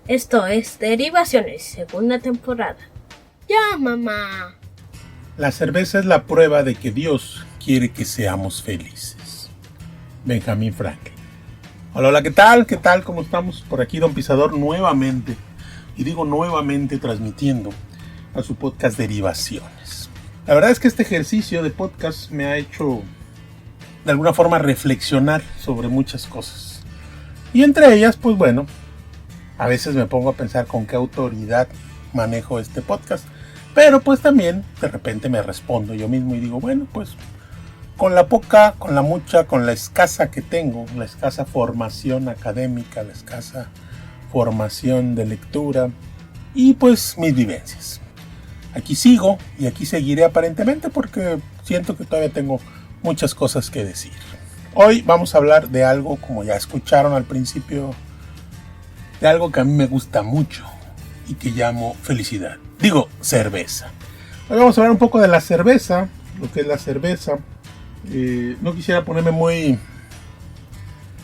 Esto es Derivaciones, segunda temporada. ¡Ya, mamá! La cerveza es la prueba de que Dios quiere que seamos felices. Benjamin Franklin. Hola, hola, ¿qué tal? ¿Qué tal? ¿Cómo estamos? Por aquí Don Pisador nuevamente. Y digo nuevamente transmitiendo a su podcast Derivaciones. La verdad es que este ejercicio de podcast me ha hecho de alguna forma reflexionar sobre muchas cosas. Y entre ellas, pues bueno, a veces me pongo a pensar con qué autoridad manejo este podcast. Pero pues también de repente me respondo yo mismo y digo, bueno, pues con la poca, con la mucha, con la escasa que tengo, la escasa formación académica, la escasa formación de lectura y pues mis vivencias. Aquí sigo y aquí seguiré aparentemente porque siento que todavía tengo muchas cosas que decir. Hoy vamos a hablar de algo, como ya escucharon al principio, de algo que a mí me gusta mucho y que llamo felicidad. Digo, cerveza. Hoy vamos a hablar un poco de la cerveza, lo que es la cerveza. No quisiera ponerme muy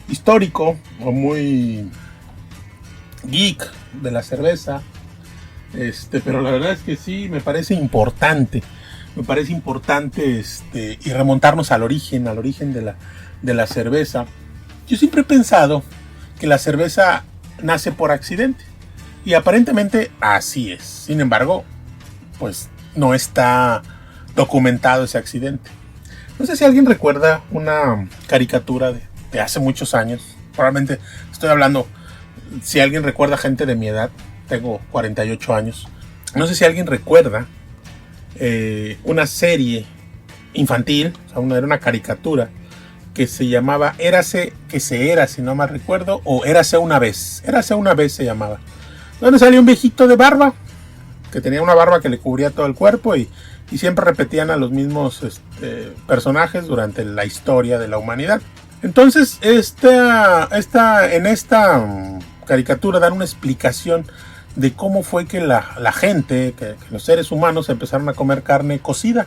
histórico o muy geek de la cerveza, pero la verdad es que sí me parece importante. Y remontarnos al origen de la cerveza. Yo siempre he pensado que la cerveza nace por accidente. Y aparentemente así es. Sin embargo, pues no está documentado ese accidente. No sé si alguien recuerda una caricatura de hace muchos años. Probablemente estoy hablando, si alguien recuerda, gente de mi edad, tengo 48 años. No sé si alguien recuerda una serie infantil, o sea, era una caricatura que se llamaba Érase que se era, si no mal recuerdo, o Érase una vez se llamaba. Donde salía un viejito de barba, que tenía una barba que le cubría todo el cuerpo y siempre repetían a los mismos personajes durante la historia de la humanidad. Entonces, en esta caricatura dan una explicación de cómo fue que la gente, que los seres humanos empezaron a comer carne cocida.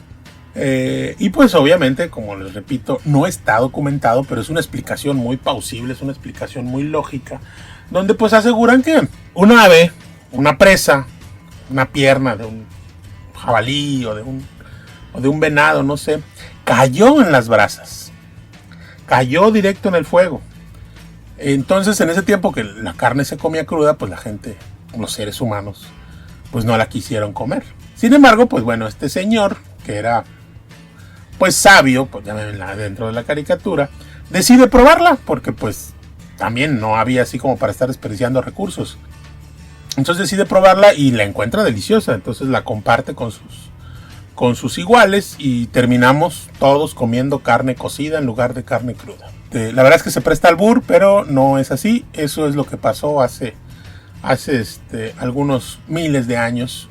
Y pues obviamente, como les repito, no está documentado, pero es una explicación muy plausible, es una explicación muy lógica, donde pues aseguran que una ave, una presa, una pierna de un jabalí o de un venado, no sé, cayó en las brasas, cayó directo en el fuego. Entonces, en ese tiempo que la carne se comía cruda, pues la gente, los seres humanos, pues no la quisieron comer. Sin embargo, pues bueno, este señor, que era pues sabio, pues ya ven dentro de la caricatura, decide probarla, porque pues también no había así como para estar desperdiciando recursos. Entonces decide probarla y la encuentra deliciosa. Entonces la comparte con sus iguales y terminamos todos comiendo carne cocida en lugar de carne cruda. La verdad es que se presta al albur, pero no es así. Eso es lo que pasó hace algunos miles de años,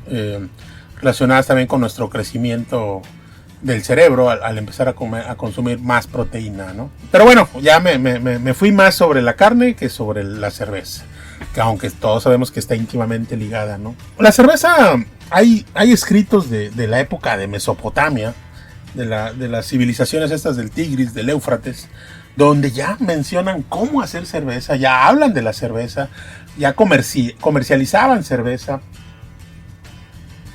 relacionadas también con nuestro crecimiento del cerebro al empezar a consumir más proteína, ¿no? Pero bueno, ya me fui más sobre la carne que sobre la cerveza, que aunque todos sabemos que está íntimamente ligada, ¿no? La cerveza, hay escritos de la época de Mesopotamia, de las civilizaciones estas del Tigris, del Éufrates, donde ya mencionan cómo hacer cerveza, ya hablan de la cerveza, ya comercializaban cerveza.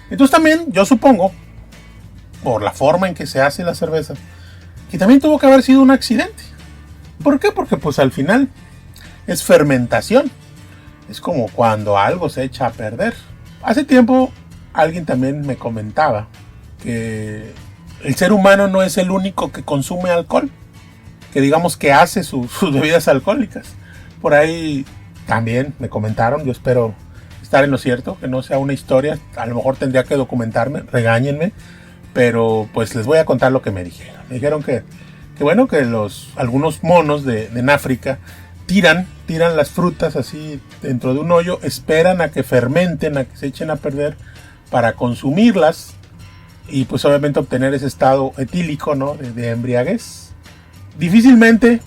Entonces también, yo supongo, por la forma en que se hace la cerveza, que también tuvo que haber sido un accidente. ¿Por qué? Porque pues al final es fermentación. Es como cuando algo se echa a perder. Hace tiempo alguien también me comentaba que el ser humano no es el único que consume alcohol, que digamos que hace sus bebidas alcohólicas. Por ahí también me comentaron, yo espero estar en lo cierto, que no sea una historia, a lo mejor tendría que documentarme, regáñenme, pero pues les voy a contar lo que me dijeron. Me dijeron que bueno, que algunos monos en África tiran las frutas así dentro de un hoyo, esperan a que fermenten, a que se echen a perder para consumirlas y pues obviamente obtener ese estado etílico, ¿no? de embriaguez. Difícilmente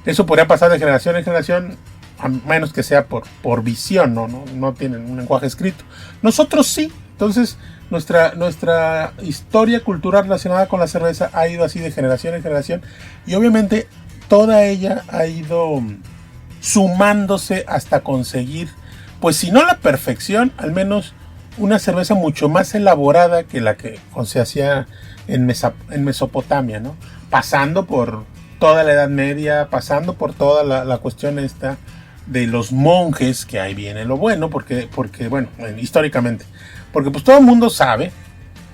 eso podría pasar de generación en generación, a menos que sea por visión, no tienen un lenguaje escrito. Nosotros sí. Entonces nuestra historia cultural relacionada con la cerveza ha ido así de generación en generación y obviamente toda ella ha ido sumándose hasta conseguir, pues si no la perfección, al menos una cerveza mucho más elaborada que la que se hacía en Mesopotamia, ¿no? Pasando por toda la Edad Media, pasando por toda la cuestión esta de los monjes, que ahí viene lo bueno, porque bueno, históricamente, porque pues todo el mundo sabe,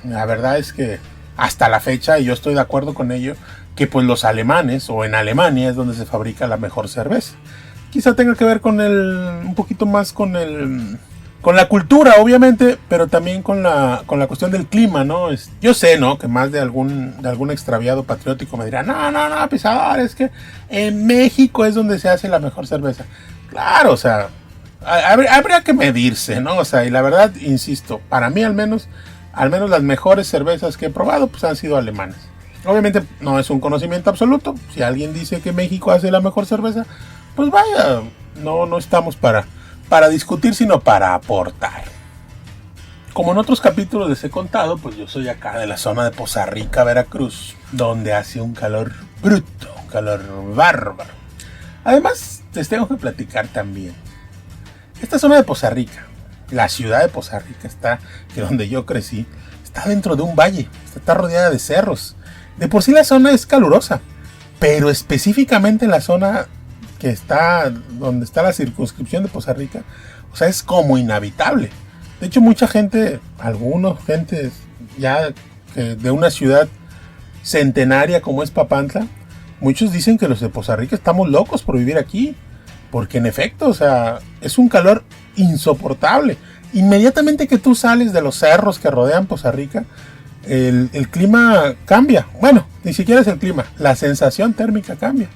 la verdad es que hasta la fecha, y yo estoy de acuerdo con ello, que pues los alemanes, o en Alemania es donde se fabrica la mejor cerveza. Quizá tenga que ver con un poquito más con la cultura, obviamente, pero también con la cuestión del clima, ¿no? Yo sé, ¿no? Que más de algún extraviado patriótico me dirá, no, pisador, es que en México es donde se hace la mejor cerveza. Claro, o sea, habría que medirse, ¿no? O sea, y la verdad, insisto, para mí al menos las mejores cervezas que he probado, pues han sido alemanas. Obviamente no es un conocimiento absoluto. Si alguien dice que México hace la mejor cerveza, pues vaya, no estamos para discutir, sino para aportar. Como en otros capítulos les he contado, pues yo soy acá de la zona de Poza Rica, Veracruz, donde hace un calor bruto, un calor bárbaro. Además, les tengo que platicar también. Esta zona de Poza Rica, la ciudad de Poza Rica, que donde yo crecí, está dentro de un valle, está rodeada de cerros. De por sí la zona es calurosa, pero específicamente la zona que está donde está la circunscripción de Poza Rica, o sea, es como inhabitable. De hecho, mucha gente, gente ya de una ciudad centenaria como es Papantla, muchos dicen que los de Poza Rica estamos locos por vivir aquí, porque en efecto, o sea, es un calor insoportable. Inmediatamente que tú sales de los cerros que rodean Poza Rica, el clima cambia. Bueno, ni siquiera es el clima, la sensación térmica cambia.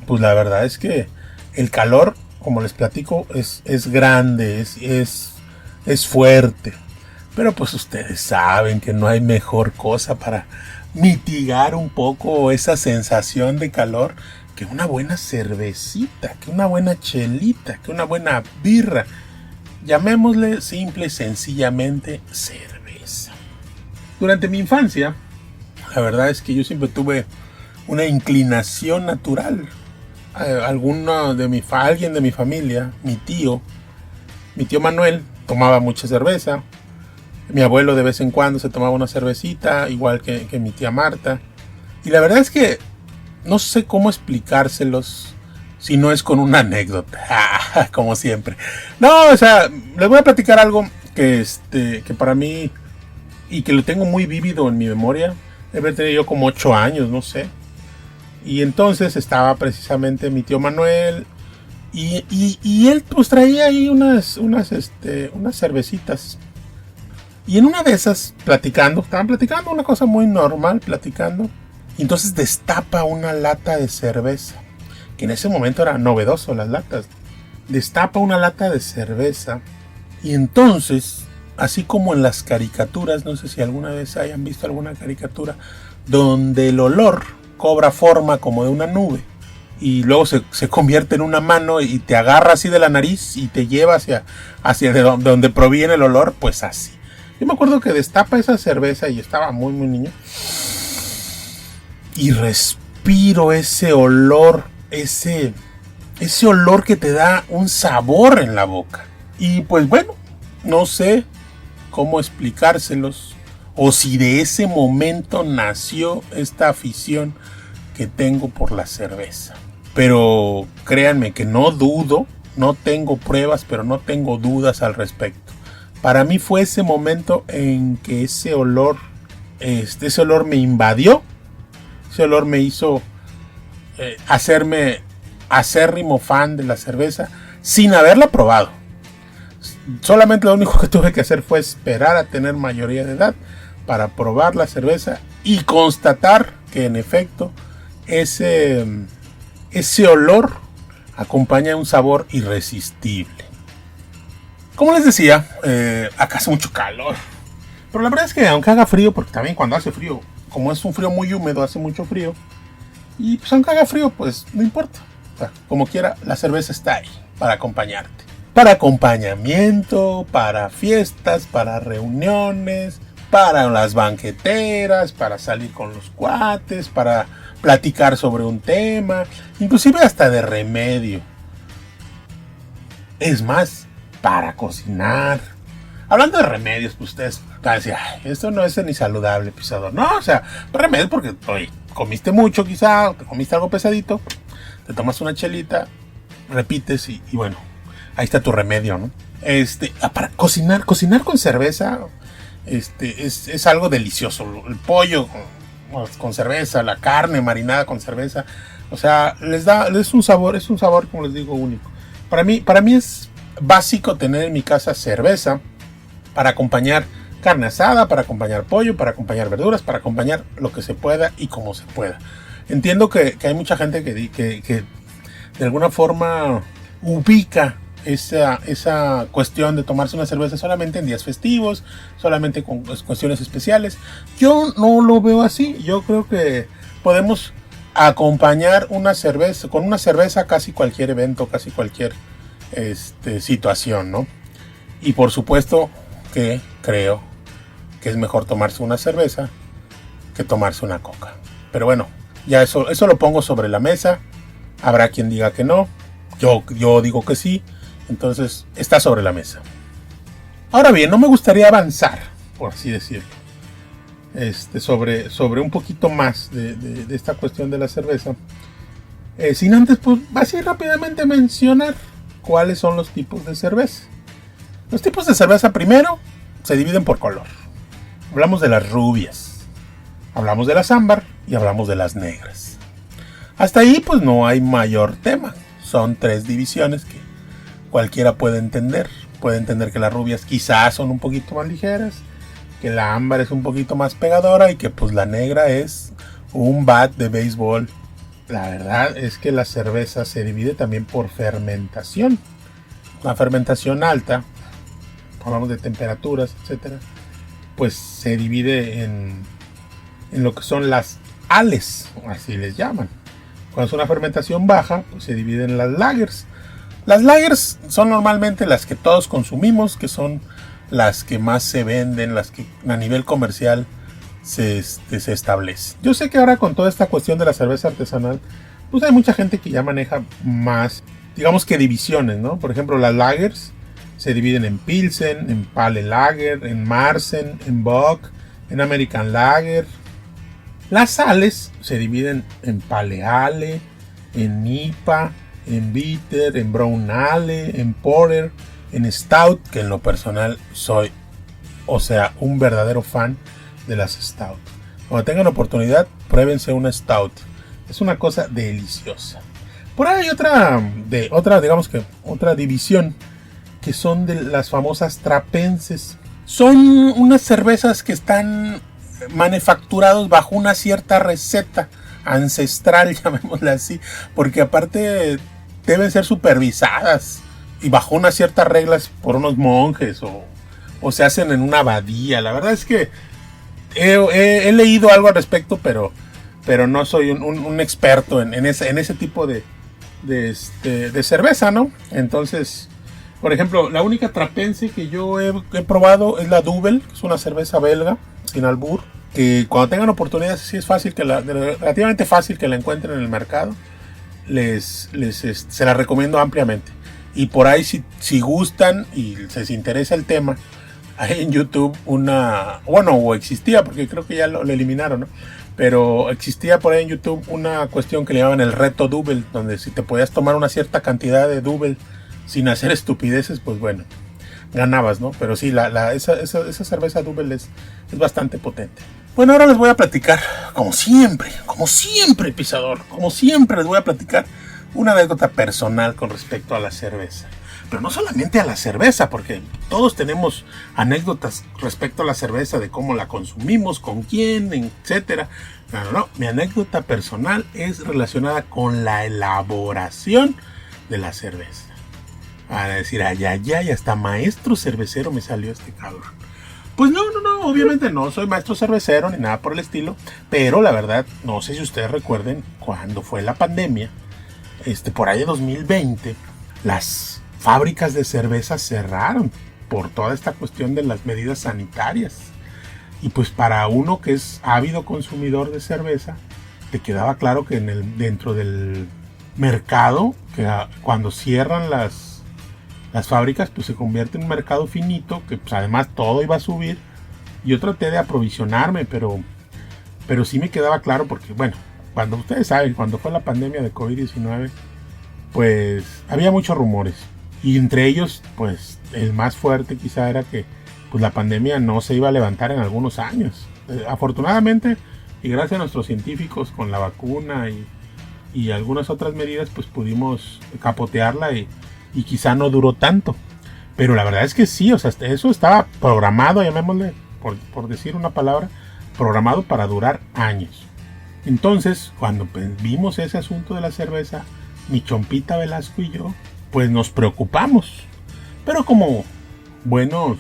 Pues la verdad es que el calor, como les platico, es grande, es fuerte. Pero pues ustedes saben que no hay mejor cosa para mitigar un poco esa sensación de calor que una buena cervecita, que una buena chelita, que una buena birra. Llamémosle simple y sencillamente cerveza. Durante mi infancia, la verdad es que yo siempre tuve una inclinación natural. Alguien de mi familia, mi tío Manuel, tomaba mucha cerveza. Mi abuelo de vez en cuando se tomaba una cervecita, igual que mi tía Marta. Y la verdad es que no sé cómo explicárselos si no es con una anécdota, como siempre. No, o sea, les voy a platicar algo que para mí, y que lo tengo muy vívido en mi memoria. Debe tener yo como 8 años, no sé. Y entonces estaba precisamente mi tío Manuel y él pues traía ahí unas cervecitas. Y en una de esas, estaban platicando una cosa muy normal, platicando. Y entonces destapa una lata de cerveza, que en ese momento era novedoso las latas. Destapa una lata de cerveza y entonces, así como en las caricaturas, no sé si alguna vez hayan visto alguna caricatura, donde el olor cobra forma como de una nube y luego se convierte en una mano y te agarra así de la nariz y te lleva hacia de donde proviene el olor, pues así. Yo me acuerdo que destapa esa cerveza y estaba muy muy niño y respiro ese olor, ese olor que te da un sabor en la boca. Y pues bueno, no sé cómo explicárselos o si de ese momento nació esta afición que tengo por la cerveza. Pero créanme que no dudo, no tengo pruebas, pero no tengo dudas al respecto. Para mí fue ese momento en que ese olor me invadió. Ese olor me hizo hacerme acérrimo fan de la cerveza sin haberla probado. Solamente lo único que tuve que hacer fue esperar a tener mayoría de edad para probar la cerveza y constatar que en efecto ese olor acompaña un sabor irresistible. Como les decía, acá hace mucho calor. Pero la verdad es que aunque haga frío, porque también cuando hace frío, como es un frío muy húmedo, hace mucho frío. Y pues aunque haga frío, pues no importa. O sea, como quiera, la cerveza está ahí para acompañarte. Para acompañamiento, para fiestas, para reuniones, para las banqueteras, para salir con los cuates, para platicar sobre un tema, inclusive hasta de remedio. Es más, para cocinar. Hablando de remedios, pues ustedes van a decir, ay, esto no es ni saludable, pisador. No, o sea, remedio porque, oye, comiste mucho quizá, te comiste algo pesadito, te tomas una chelita, repites y bueno, ahí está tu remedio, ¿no? Para cocinar con cerveza, es algo delicioso. El pollo con cerveza, la carne marinada con cerveza, o sea, es un sabor, como les digo, único. Para mí es básico tener en mi casa cerveza para acompañar carne asada, para acompañar pollo, para acompañar verduras, para acompañar lo que se pueda y como se pueda. Entiendo que hay mucha gente que de alguna forma ubica esa cuestión de tomarse una cerveza solamente en días festivos, solamente con cuestiones especiales. Yo no lo veo así. Yo creo que podemos acompañar con una cerveza casi cualquier evento, casi cualquier situación, ¿no? Y por supuesto que creo que es mejor tomarse una cerveza que tomarse una coca. Pero bueno, ya eso lo pongo sobre la mesa. Habrá quien diga que no. Yo digo que sí. Entonces está sobre la mesa. Ahora bien, no me gustaría avanzar, por así decirlo, sobre un poquito más de esta cuestión de la cerveza, sin antes, pues, así rápidamente mencionar cuáles son los tipos de cerveza. Los tipos de cerveza primero se dividen por color. Hablamos de las rubias, hablamos de las ámbar y hablamos de las negras. Hasta ahí pues no hay mayor tema. Son 3 divisiones que cualquiera puede entender. Puede entender que las rubias quizás son un poquito más ligeras, que la ámbar es un poquito más pegadora y que pues la negra es un bat de béisbol. La verdad es que la cerveza se divide también por fermentación. La fermentación alta, hablamos de temperaturas, etcétera, pues se divide en lo que son las ales, así les llaman. Cuando es una fermentación baja, pues se divide en las lagers. Las lagers son normalmente las que todos consumimos, que son las que más se venden, las que a nivel comercial se establece. Yo sé que ahora con toda esta cuestión de la cerveza artesanal, pues hay mucha gente que ya maneja más, digamos que divisiones, ¿no? Por ejemplo, las lagers se dividen en Pilsen, en Pale Lager, en Marzen, en Bock, en American Lager. Las ales se dividen en Pale Ale, en IPA, en Bitter, en Brown Ale, en Porter, en Stout, que en lo personal soy, un verdadero fan de las Stout. Cuando tengan oportunidad, pruébense una Stout. Es una cosa deliciosa. Por ahí hay otra división, que son de las famosas trapenses. Son unas cervezas que están manufacturados bajo una cierta receta ancestral, llamémosla así, porque aparte deben ser supervisadas y bajo unas ciertas reglas por unos monjes o se hacen en una abadía. La verdad es que he leído algo al respecto, pero no soy un experto en ese tipo de cerveza, ¿no? Entonces, por ejemplo, la única trapense que yo he probado es la Duvel, que es una cerveza belga, sin albur, que cuando tengan oportunidad, sí es fácil relativamente fácil que la encuentren en el mercado. Se la recomiendo ampliamente. Y por ahí, si gustan y les interesa el tema, hay en YouTube o existía, porque creo que ya lo eliminaron, ¿no? Pero existía por ahí en YouTube una cuestión que le llamaban el reto Duvel, donde si te podías tomar una cierta cantidad de Duvel sin hacer estupideces, pues bueno, ganabas, ¿no? Pero sí, esa cerveza Duvel es bastante potente. Bueno, ahora les voy a platicar, como siempre, pisador, como siempre les voy a platicar una anécdota personal con respecto a la cerveza. Pero no solamente a la cerveza, porque todos tenemos anécdotas respecto a la cerveza, de cómo la consumimos, con quién, etcétera. No, mi anécdota personal es relacionada con la elaboración de la cerveza. A decir, ay, hasta maestro cervecero me salió este cabrón. Pues no, obviamente no soy maestro cervecero ni nada por el estilo, pero la verdad, no sé si ustedes recuerden, cuando fue la pandemia, por ahí de 2020, las fábricas de cerveza cerraron por toda esta cuestión de las medidas sanitarias. Y pues para uno que es ávido consumidor de cerveza, te quedaba claro que dentro del mercado, que cuando cierran las fábricas pues se convierten en un mercado finito, que pues además todo iba a subir. Yo traté de aprovisionarme, pero sí me quedaba claro porque, bueno, cuando ustedes saben, cuando fue la pandemia de COVID-19, pues había muchos rumores. Y entre ellos, pues el más fuerte quizá era que pues la pandemia no se iba a levantar en algunos años. Afortunadamente, y gracias a nuestros científicos con la vacuna y algunas otras medidas, pues pudimos capotearla y quizá no duró tanto. Pero la verdad es que sí, o sea, eso estaba programado, llamémosle, por decir una palabra, programado para durar años. Entonces, cuando vimos ese asunto de la cerveza, mi Chompita Velasco y yo, pues nos preocupamos. Pero como buenos,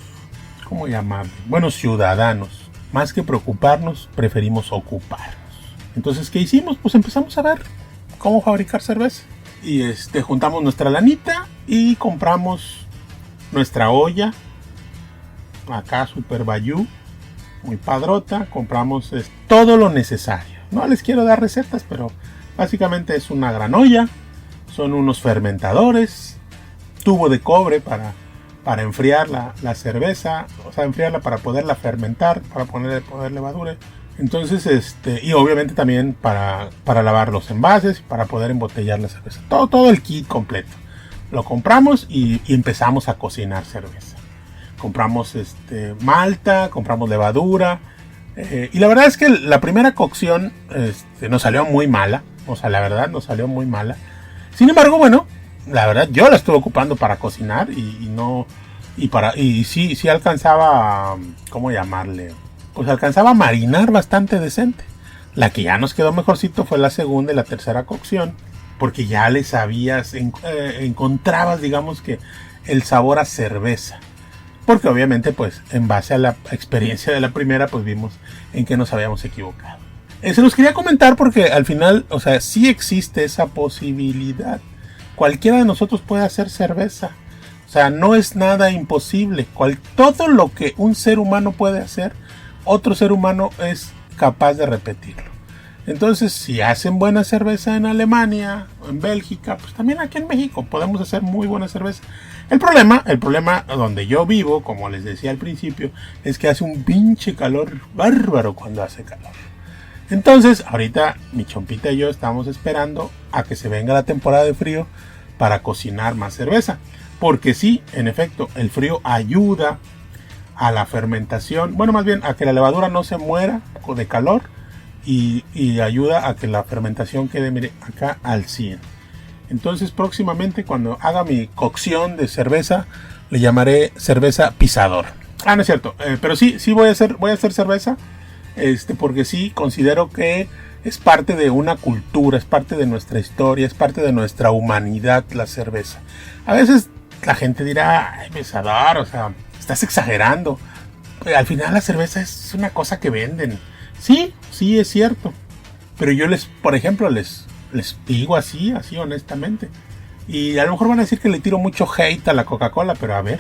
¿cómo llamarlo? Buenos ciudadanos, más que preocuparnos, preferimos ocuparnos. Entonces, ¿qué hicimos? Pues empezamos a ver cómo fabricar cerveza. Y juntamos nuestra lanita y compramos nuestra olla, acá Super Bayou, muy padrota. Compramos todo lo necesario. No les quiero dar recetas, pero básicamente es una gran olla, son unos fermentadores, tubo de cobre para enfriar la cerveza, o sea, enfriarla para poderla fermentar, para poner levadura. Entonces, y obviamente también para lavar los envases, para poder embotellar la cerveza. Todo el kit completo. Lo compramos y empezamos a cocinar cerveza. Compramos malta, compramos levadura. Y la verdad es que la primera cocción nos salió muy mala. O sea, la verdad nos salió muy mala. Sin embargo, bueno, la verdad yo la estuve ocupando para cocinar y sí alcanzaba, ¿cómo llamarle? Pues alcanzaba a marinar bastante decente. La que ya nos quedó mejorcito fue la segunda y la tercera cocción, porque ya le sabías, encontrabas, digamos que el sabor a cerveza. Porque obviamente, pues, en base a la experiencia de la primera, pues vimos en que nos habíamos equivocado. Se los quería comentar porque al final, o sea, sí existe esa posibilidad. Cualquiera de nosotros puede hacer cerveza. O sea, no es nada imposible. Todo lo que un ser humano puede hacer, otro ser humano es capaz de repetirlo. Entonces, si hacen buena cerveza en Alemania o en Bélgica, pues también aquí en México podemos hacer muy buena cerveza. El problema donde yo vivo, como les decía al principio, es que hace un pinche calor bárbaro cuando hace calor. Entonces, ahorita mi Chompita y yo estamos esperando a que se venga la temporada de frío para cocinar más cerveza. Porque sí, en efecto, el frío ayuda a la fermentación, bueno, más bien a que la levadura no se muera de calor y ayuda a que la fermentación quede, mire, acá al 100. Entonces próximamente cuando haga mi cocción de cerveza le llamaré cerveza pisador. No es cierto, pero sí voy a hacer cerveza, porque sí considero que es parte de una cultura, es parte de nuestra historia, es parte de nuestra humanidad la cerveza. A veces la gente dirá, ay, pisador, o sea, estás exagerando. Al final la cerveza es una cosa que venden. Sí es cierto. Pero yo por ejemplo, les digo así honestamente. Y a lo mejor van a decir que le tiro mucho hate a la Coca-Cola, pero a ver,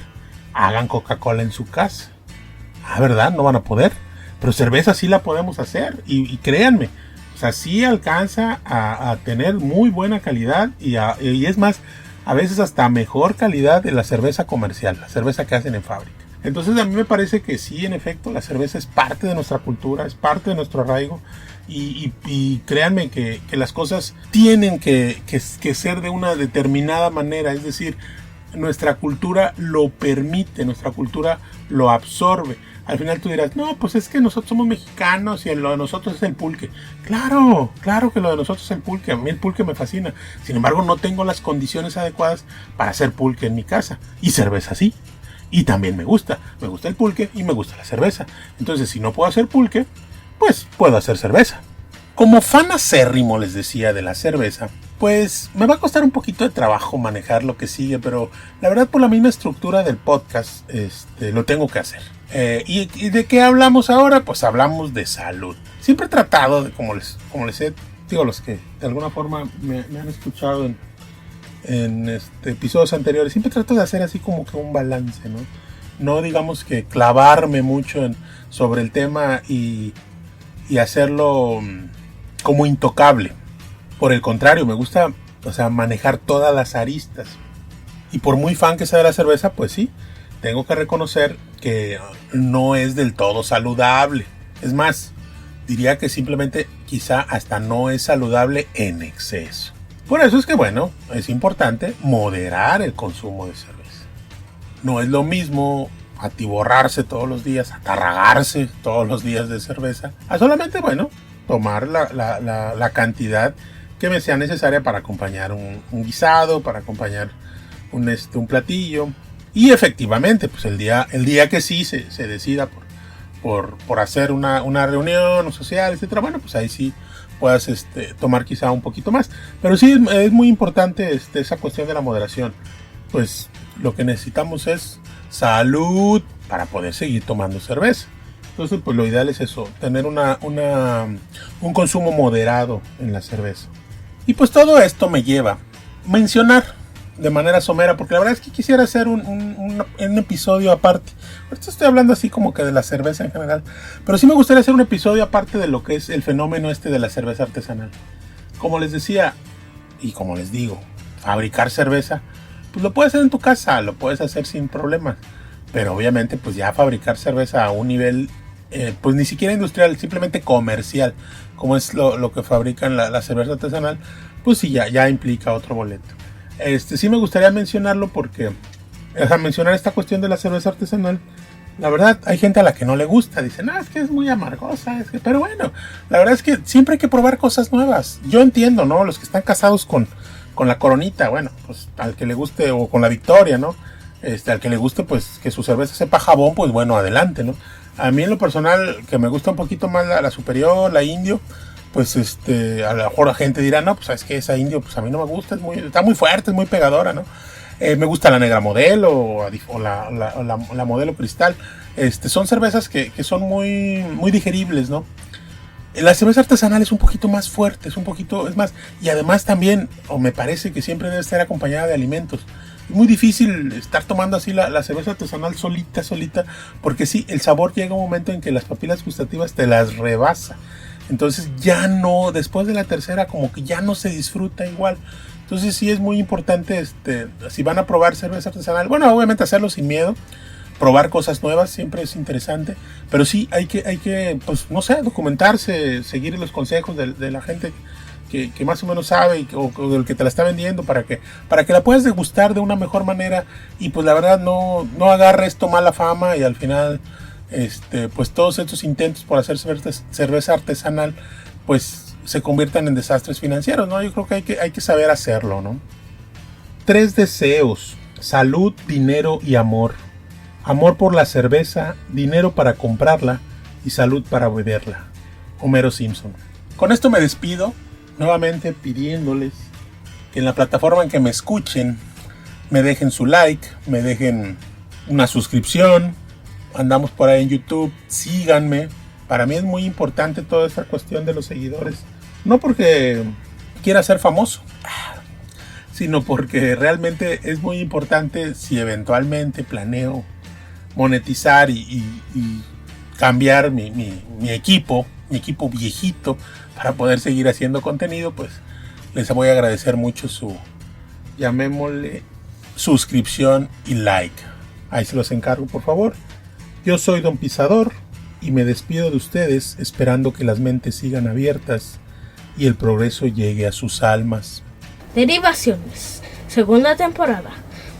hagan Coca-Cola en su casa. ¿Verdad? No van a poder. Pero cerveza sí la podemos hacer. Y créanme, o sea, sí alcanza a tener muy buena calidad. Y es más, a veces hasta mejor calidad de la cerveza comercial, la cerveza que hacen en fábrica. Entonces a mí me parece que sí, en efecto, la cerveza es parte de nuestra cultura, es parte de nuestro arraigo y créanme que las cosas tienen que ser de una determinada manera, es decir, nuestra cultura lo permite, nuestra cultura lo absorbe. Al final tú dirás, no, pues es que nosotros somos mexicanos y lo de nosotros es el pulque. Claro que lo de nosotros es el pulque, a mí el pulque me fascina. Sin embargo, no tengo las condiciones adecuadas para hacer pulque en mi casa y cerveza sí. Y también me gusta el pulque y me gusta la cerveza. Entonces, si no puedo hacer pulque, pues puedo hacer cerveza. Como fan acérrimo, les decía, de la cerveza, pues me va a costar un poquito de trabajo manejar lo que sigue, pero la verdad por la misma estructura del podcast, lo tengo que hacer. ¿Y de qué hablamos ahora? Pues hablamos de salud. Siempre he tratado, como les he digo, los que de alguna forma me han escuchado en episodios anteriores, siempre trato de hacer así como que un balance, ¿no? No digamos que clavarme mucho sobre el tema y hacerlo como intocable. Por el contrario, me gusta, o sea, manejar todas las aristas. Y por muy fan que sea de la cerveza, pues sí, tengo que reconocer que no es del todo saludable. Es más, diría que simplemente quizá hasta no es saludable en exceso. Por eso es que bueno, es importante moderar el consumo de cerveza. No es lo mismo atiborrarse todos los días, atarragarse todos los días de cerveza, a solamente, bueno, tomar la cantidad que me sea necesaria para acompañar un guisado, para acompañar un platillo. Y efectivamente, pues el día que sí se decida por hacer una reunión social, etcétera, bueno, pues ahí sí puedas tomar quizá un poquito más. Pero sí es muy importante esa cuestión de la moderación. Pues lo que necesitamos es salud para poder seguir tomando cerveza. Entonces, pues lo ideal es eso, tener un consumo moderado en la cerveza. Y pues todo esto me lleva a mencionar de manera somera, porque la verdad es que quisiera hacer un episodio aparte. Ahorita estoy hablando así como que de la cerveza en general, pero sí me gustaría hacer un episodio aparte de lo que es el fenómeno de la cerveza artesanal. Como les decía, y como les digo, fabricar cerveza, pues lo puedes hacer en tu casa, lo puedes hacer sin problemas. Pero obviamente pues ya fabricar cerveza a un nivel, pues ni siquiera industrial, simplemente comercial, como es lo que fabrican la cerveza artesanal, pues sí, ya implica otro boleto. Sí me gustaría mencionarlo porque, o sea, mencionar esta cuestión de la cerveza artesanal. La verdad, hay gente a la que no le gusta, dicen, es que es muy amargosa, pero bueno, la verdad es que siempre hay que probar cosas nuevas. Yo entiendo, ¿no? Los que están casados con la Coronita, bueno, pues al que le guste, o con la Victoria, ¿no? Al que le guste, pues que su cerveza sepa jabón, pues bueno, adelante, ¿no? A mí en lo personal, que me gusta un poquito más la Superior, la Indio, pues a lo mejor la gente dirá, no, pues sabes que esa Indio, pues a mí no me gusta, está muy fuerte, es muy pegadora, ¿no? Me gusta la Negra Modelo o la Modelo Cristal. Son cervezas que son muy, muy digeribles, ¿no? La cerveza artesanal es un poquito más fuerte, es más, y además también, o me parece que siempre debe estar acompañada de alimentos. Es muy difícil estar tomando así la cerveza artesanal solita, porque sí, el sabor llega un momento en que las papilas gustativas te las rebasa. Entonces ya no, después de la tercera como que ya no se disfruta igual. Entonces sí es muy importante, si van a probar cerveza artesanal, bueno, obviamente hacerlo sin miedo. Probar cosas nuevas siempre es interesante, pero sí hay que pues no sé, documentarse, seguir los consejos de la gente que más o menos sabe o del que te la está vendiendo para que la puedas degustar de una mejor manera y pues la verdad no agarres mala fama y al final pues todos estos intentos por hacer cerveza artesanal pues se conviertan en desastres financieros, ¿no? Yo creo que hay que saber hacerlo, ¿no? 3 deseos: salud, dinero y amor. Amor por la cerveza, dinero para comprarla y salud para beberla. Homero Simpson. Con esto me despido, nuevamente pidiéndoles que en la plataforma en que me escuchen me dejen su like, me dejen una suscripción. Andamos por ahí en YouTube, síganme. Para mí es muy importante toda esta cuestión de los seguidores. No porque quiera ser famoso, sino porque realmente es muy importante si eventualmente planeo monetizar y cambiar mi equipo viejito para poder seguir haciendo contenido, pues les voy a agradecer mucho su, llamémosle, suscripción y like. Ahí se los encargo, por favor. Yo soy Don Pisador y me despido de ustedes esperando que las mentes sigan abiertas y el progreso llegue a sus almas. Derivaciones, segunda temporada.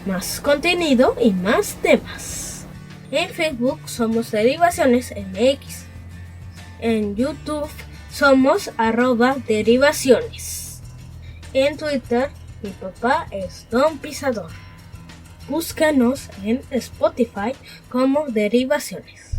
Más contenido y más temas. En Facebook somos Derivaciones MX. En YouTube somos @Derivaciones. En Twitter mi papá es Don Pisador. Búscanos en Spotify como Derivaciones.